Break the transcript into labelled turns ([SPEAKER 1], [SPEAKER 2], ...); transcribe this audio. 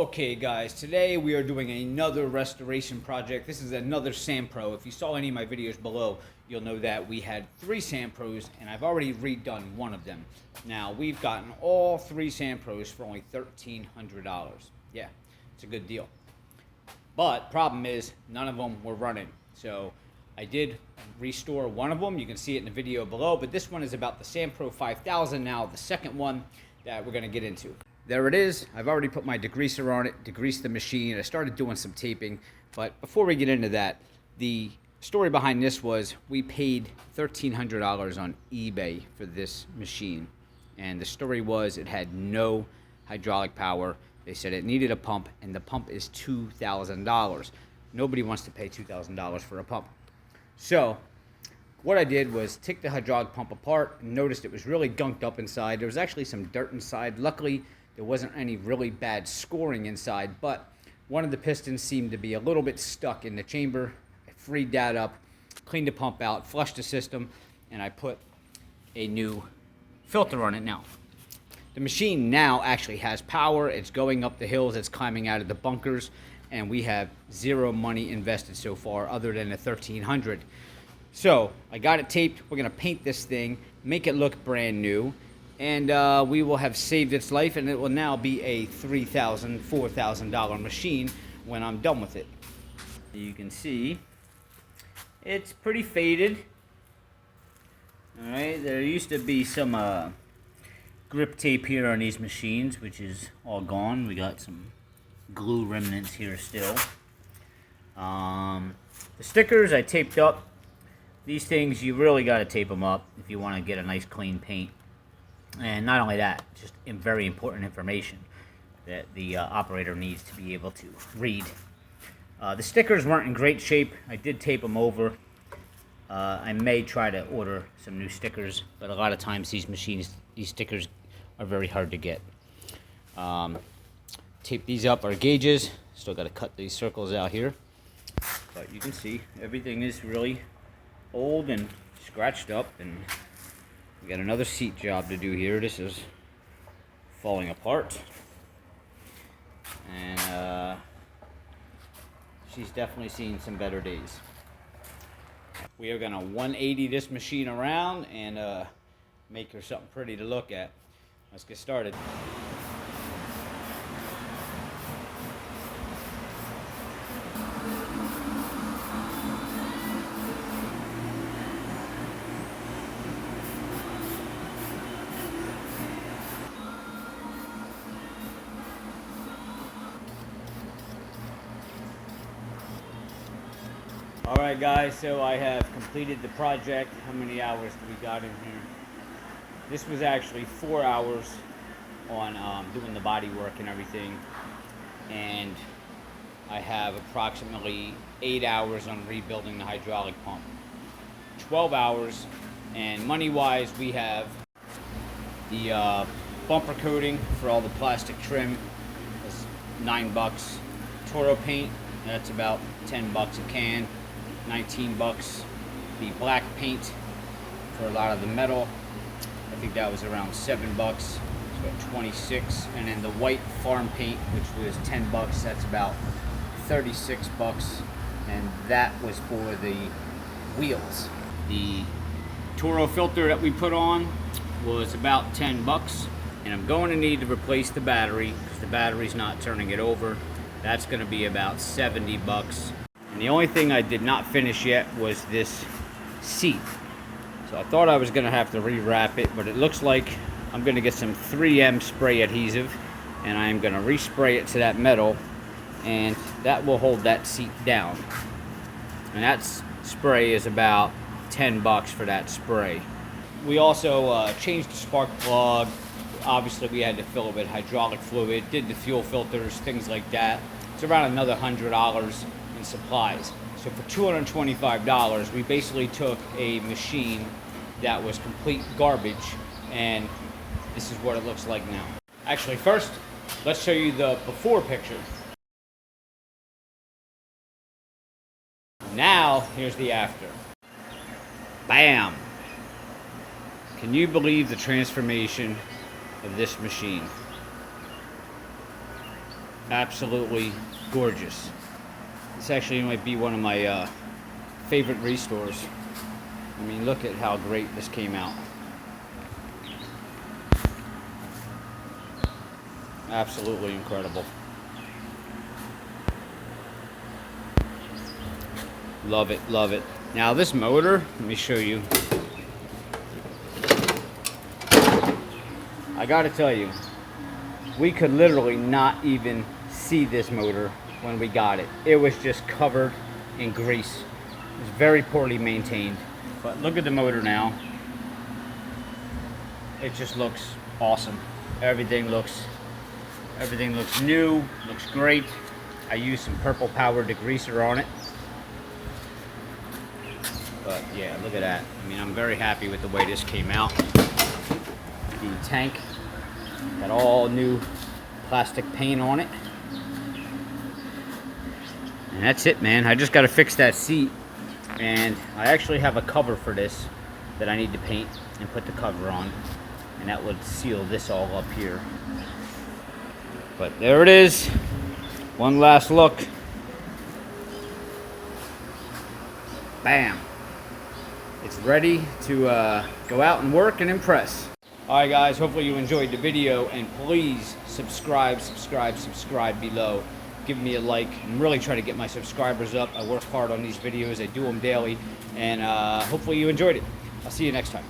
[SPEAKER 1] Okay guys, today we are doing another restoration project. This is another Sandpro. If you saw any of my videos below, you'll know that we had 3 Sandpros and I've already redone one of them. Now we've gotten all 3 Sandpros for only $1,300. Yeah, it's a good deal. But problem is, none of them were running. So I did restore one of them. You can see it in the video below, but this one is about the Sandpro 5000 now, the second one that we're gonna get into. There it is. I've already put my degreaser on it, degreased the machine. I started doing some taping, but before we get into that, the story behind this was we paid $1,300 on eBay for this machine. And the story was it had no hydraulic power. They said it needed a pump, and the pump is $2,000. Nobody wants to pay $2,000 for a pump. So what I did was take the hydraulic pump apart and noticed it was really gunked up inside. There was actually some dirt inside. Luckily, there wasn't any really bad scoring inside, but one of the pistons seemed to be a little bit stuck in the chamber. I freed that up, cleaned the pump out, flushed the system, and I put a new filter on it now. The machine now actually has power. It's going up the hills, it's climbing out of the bunkers, and we have zero money invested so far other than the $1,300. So I got it taped. We're gonna paint this thing, make it look brand new, and we will have saved its life, and it will now be a $3,000, $4,000 machine when I'm done with it. You can see it's pretty faded. All right, there used to be some grip tape here on these machines, which is all gone. We got some glue remnants here still. The stickers I taped up. These things, you really got to tape them up if you want to get a nice clean paint. And not only that, just very important information that the operator needs to be able to read. The stickers weren't in great shape. I did tape them over. I may try to order some new stickers, but a lot of times these stickers are very hard to get. Tape these up, our gauges. Still got to cut these circles out here. But you can see everything is really old and scratched up, and we got another seat job to do here. This is falling apart, and she's definitely seen some better days. We are gonna 180 this machine around and make her something pretty to look at. Let's get started. Alright guys, so I have completed the project. How many hours do we got in here? This was actually 4 hours on doing the body work and everything. And I have approximately 8 hours on rebuilding the hydraulic pump. 12 hours, and money-wise we have the bumper coating for all the plastic trim. That's $9. Toro paint, that's about $10 a can. 19 bucks. The black paint for a lot of the metal, I think that was around $7, so about 26. And then the white farm paint, which was $10, that's about 36 bucks, and that was for the wheels. The Toro filter that we put on was about 10 bucks, and I'm going to need to replace the battery because the battery's not turning it over. That's going to be about 70 bucks. And the only thing I did not finish yet was this seat. So I thought I was going to have to rewrap it, but it looks like I'm going to get some 3M spray adhesive, and I'm going to respray it to that metal, and that will hold that seat down. And that spray is about 10 bucks for that spray. We also changed the spark plug. Obviously we had to fill it with hydraulic fluid, did the fuel filters, things like that. It's around another $100 in supplies. So for $225, we basically took a machine that was complete garbage, and this is what it looks like now. Actually, first, let's show you the before picture. Now, here's the after. Bam! Can you believe the transformation of this machine? Absolutely gorgeous. This actually might be one of my favorite restores. I mean, look at how great this came out. Absolutely incredible. Love it, love it. Now this motor, let me show you. I gotta tell you, we could literally not even see this motor when we got it. It was just covered in grease. It was very poorly maintained. But look at the motor now. It just looks awesome. Everything looks new, looks great. I used some purple powered degreaser on it. But yeah, look at that. I mean, I'm very happy with the way this came out. The tank got all new plastic paint on it. And that's it, man. I just got to fix that seat. And I actually have a cover for this that I need to paint and put the cover on. And that would seal this all up here. But there it is. One last look. Bam. It's ready to go out and work and impress. Alright guys, hopefully you enjoyed the video, and please subscribe below. Give me a like. I'm really trying to get my subscribers up. I work hard on these videos. I do them daily, and hopefully you enjoyed it. I'll see you next time.